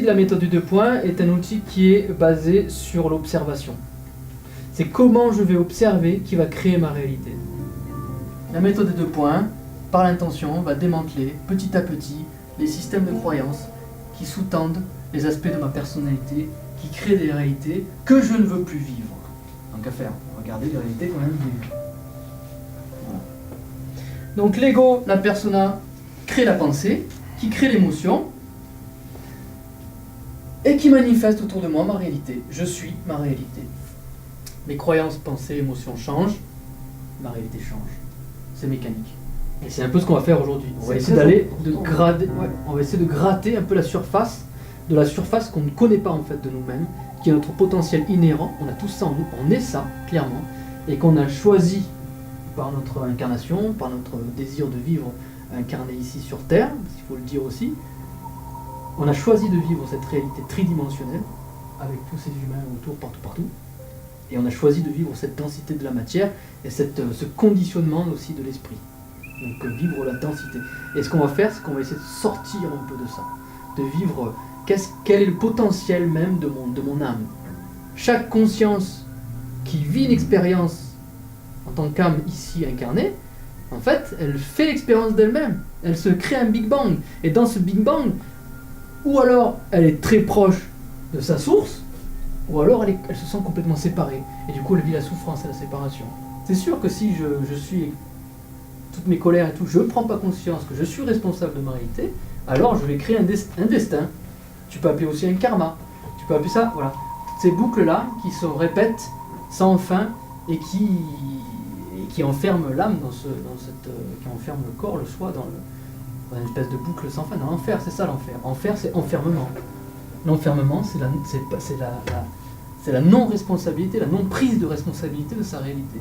outil de la méthode du 2 points est un outil qui est basé sur l'observation. C'est comment je vais observer qui va créer ma réalité. La méthode des 2 points, par l'intention, va démanteler petit à petit les systèmes de croyances qui sous-tendent les aspects de ma personnalité, qui créent des réalités que je ne veux plus vivre. Donc à faire, regardez les réalités qu'on aime vivre. Voilà. Donc l'ego, la persona, crée la pensée, qui crée l'émotion, et qui manifeste autour de moi ma réalité. Je suis ma réalité. Mes croyances, pensées, émotions changent, ma réalité change. C'est mécanique. Et c'est un peu ce qu'on va faire aujourd'hui. On va essayer on va essayer de gratter un peu la surface qu'on ne connaît pas en fait de nous-mêmes, qui est notre potentiel inhérent. On a tout ça en nous, on est ça, clairement, et qu'on a choisi par notre incarnation, par notre désir de vivre incarné ici sur Terre, il faut le dire aussi. On a choisi de vivre cette réalité tridimensionnelle, avec tous ces humains autour, partout. Et on a choisi de vivre cette densité de la matière et ce conditionnement aussi de l'esprit. Donc vivre la densité. Et ce qu'on va faire, c'est qu'on va essayer de sortir un peu de ça. De vivre, quel est le potentiel même de mon âme. Chaque conscience qui vit une expérience en tant qu'âme ici incarnée, en fait, elle fait l'expérience d'elle-même. Elle se crée un Big Bang. Et dans ce Big Bang, ou alors elle est très proche de sa source, ou alors elle se sent complètement séparée. Et du coup, elle vit la souffrance et la séparation. C'est sûr que si je suis toutes mes colères et tout, je ne prends pas conscience que je suis responsable de ma réalité, alors je vais créer un destin. Tu peux appeler aussi un karma. Tu peux appeler ça, voilà. Toutes ces boucles-là qui se répètent sans fin et qui enferment l'âme qui enferme le corps, le soi, dans une espèce de boucle sans fin. Non, l'enfer, c'est ça l'enfer. Enfer, c'est enfermement. L'enfermement, c'est la non-responsabilité, la non-prise de responsabilité de sa réalité.